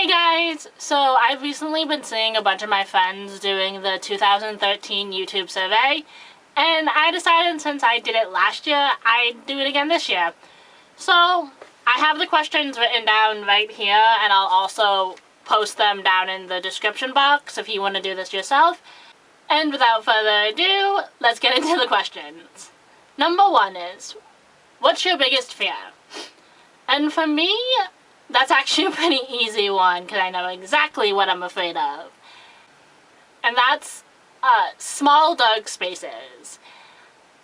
Hey guys! So I've recently been seeing a bunch of my friends doing the 2013 YouTube survey, and I decided since I did it last year, I'd do it again this year. So I have the questions written down right here, and I'll also post them down in the description box if you want to do this yourself. And without further ado, let's get into the questions. Number 1 is, what's your biggest fear? And for me, that's actually a pretty easy one because I know exactly what I'm afraid of. And that's small dark spaces.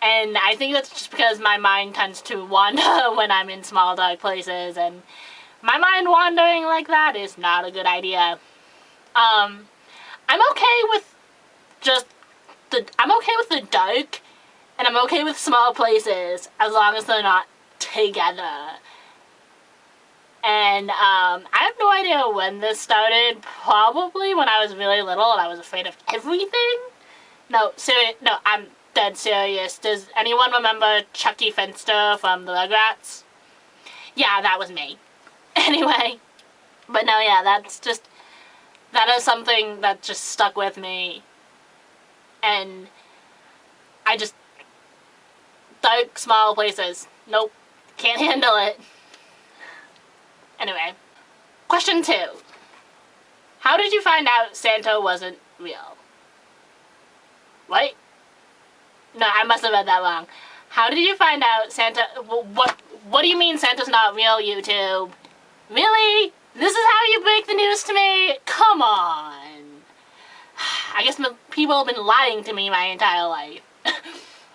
And I think that's just because my mind tends to wander when I'm in small dark places, and my mind wandering like that is not a good idea. I'm okay with the dark, and I'm okay with small places as long as they're not together. And I have no idea when this started. Probably when I was really little and I was afraid of everything. No, I'm dead serious. Does anyone remember Chucky Finster from the Rugrats? Yeah, that was me. Anyway, but no, yeah, that is something that just stuck with me. And dark, small places. Nope, can't handle it. Anyway, question 2. How did you find out Santa wasn't real? What? No, I must have read that wrong. How did you find out Santa... What do you mean Santa's not real, YouTube? Really? This is how you break the news to me? Come on. I guess people have been lying to me my entire life.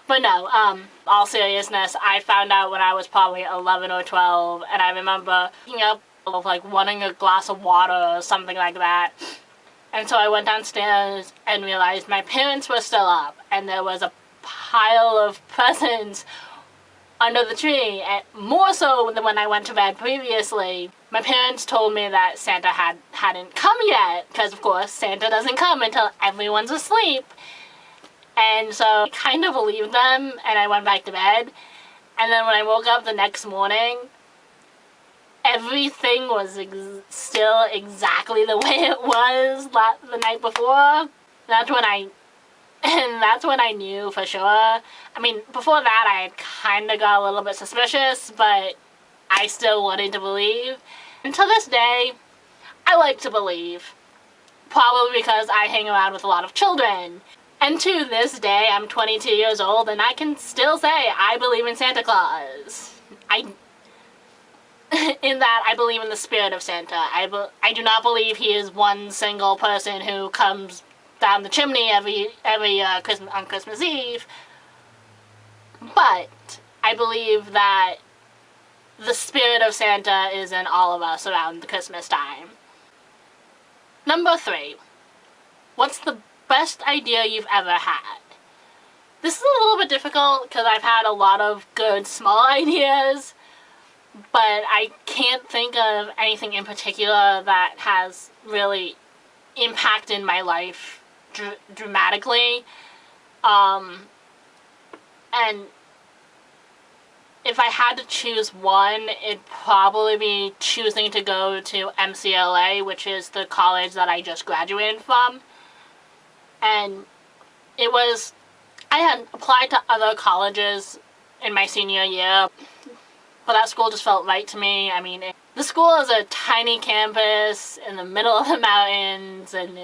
But no, all seriousness, I found out when I was probably 11 or 12, and I remember waking up, like, wanting a glass of water or something like that. And so I went downstairs and realized my parents were still up, and there was a pile of presents under the tree, and more so than when I went to bed previously. My parents told me that Santa hadn't come yet, because of course Santa doesn't come until everyone's asleep. And so I kind of believed them, and I went back to bed. And then when I woke up the next morning, everything was still exactly the way it was the night before. That's when I knew for sure. I mean, before that I had kind of got a little bit suspicious, but I still wanted to believe. And to this day, I like to believe. Probably because I hang around with a lot of children. And to this day, I'm 22 years old, and I can still say I believe in Santa Claus. In that, I believe in the spirit of Santa. I do not believe he is one single person who comes down the chimney every on Christmas Eve. But I believe that the spirit of Santa is in all of us around the Christmas time. Number 3. What's the best idea you've ever had? This is a little bit difficult because I've had a lot of good small ideas, but I can't think of anything in particular that has really impacted my life dramatically. And if I had to choose one, it'd probably be choosing to go to MCLA, which is the college that I just graduated from. And I had applied to other colleges in my senior year, but that school just felt right to me. I mean, the school is a tiny campus in the middle of the mountains, and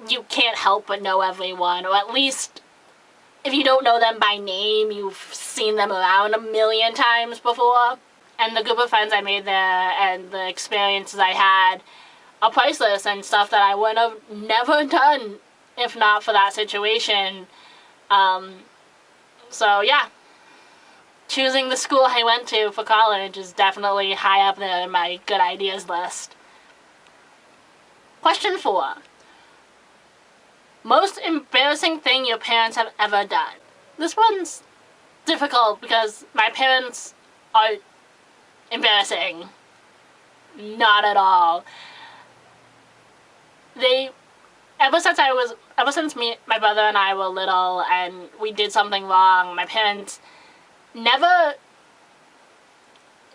you can't help but know everyone, or at least if you don't know them by name, you've seen them around a million times before. And the group of friends I made there and the experiences I had are priceless, and stuff that I would have never done if not for that situation. So yeah, choosing the school I went to for college is definitely high up there in my good ideas list. Question 4. Most embarrassing thing your parents have ever done. This one's difficult because my parents aren't embarrassing. Not at all. Ever since my brother and I were little and we did something wrong, my parents never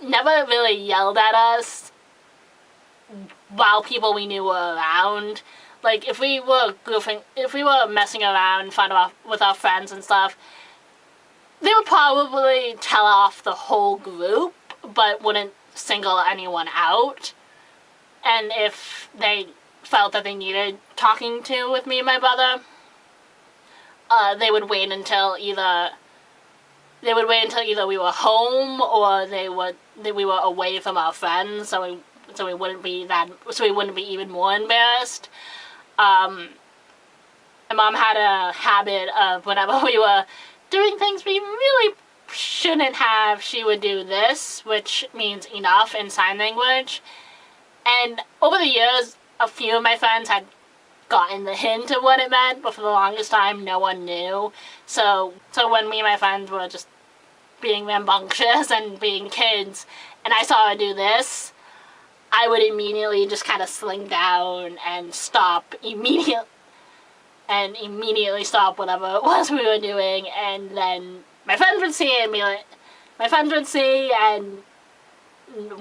never really yelled at us while people we knew were around. Like, if we were messing around in front of with our friends and stuff, they would probably tell off the whole group, but wouldn't single anyone out. And if they felt that they needed talking to with me and my brother, they would wait until either we were home or we were away from our friends, so we wouldn't be even more embarrassed. My mom had a habit of, whenever we were doing things we really shouldn't have, she would do this, which means enough in sign language. And over the years, a few of my friends had gotten the hint of what it meant, but for the longest time, no one knew. So when me and my friends were just being rambunctious and being kids, and I saw her do this, I would immediately just kind of slink down and stop immediately stop whatever it was we were doing, and then my friends would see it and be like, and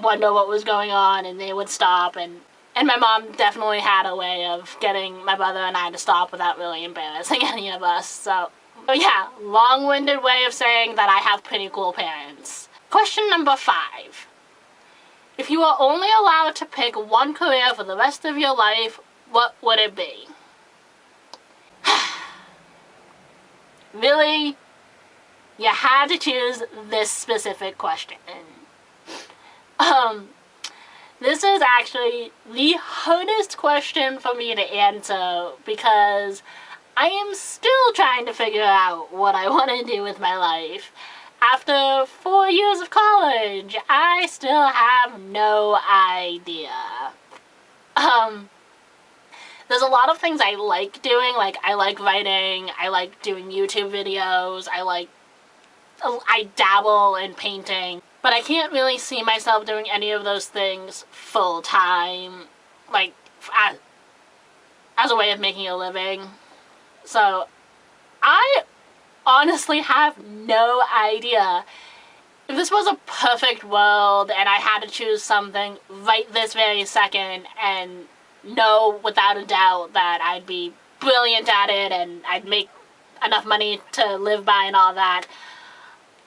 wonder what was going on, and they would stop, and my mom definitely had a way of getting my brother and I to stop without really embarrassing any of us. So yeah, long-winded way of saying that I have pretty cool parents. Question number 5. If you were only allowed to pick one career for the rest of your life, what would it be? Really? You had to choose this specific question. This is actually the hardest question for me to answer because I am still trying to figure out what I want to do with my life. After 4 years of college, I still have no idea. There's a lot of things I like doing. Like, I like writing, I like doing YouTube videos, I dabble in painting, but I can't really see myself doing any of those things full time, like, as a way of making a living. So, I honestly have no idea. If this was a perfect world and I had to choose something right this very second and know without a doubt that I'd be brilliant at it and I'd make enough money to live by and all that,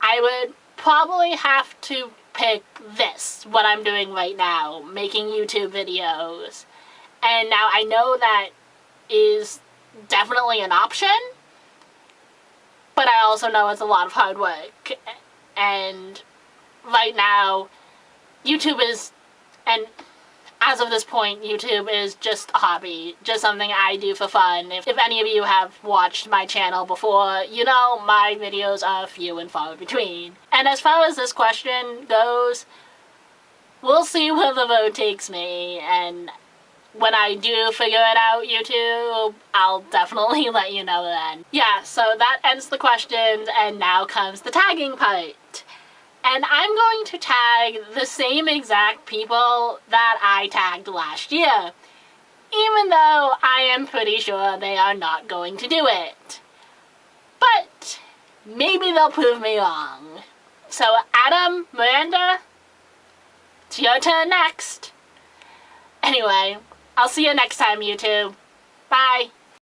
I would probably have to pick this, what I'm doing right now, making YouTube videos. And now I know that is definitely an option, but I also know it's a lot of hard work. And right now, YouTube is, and as of this point, YouTube is just a hobby, just something I do for fun. If any of you have watched my channel before, you know my videos are few and far between. And as far as this question goes, we'll see where the road takes me, and when I do figure it out, YouTube, I'll definitely let you know then. Yeah, so that ends the questions, and now comes the tagging part. And I'm going to tag the same exact people that I tagged last year, even though I am pretty sure they are not going to do it. But maybe they'll prove me wrong. So Adam, Miranda, it's your turn next. Anyway, I'll see you next time, YouTube. Bye.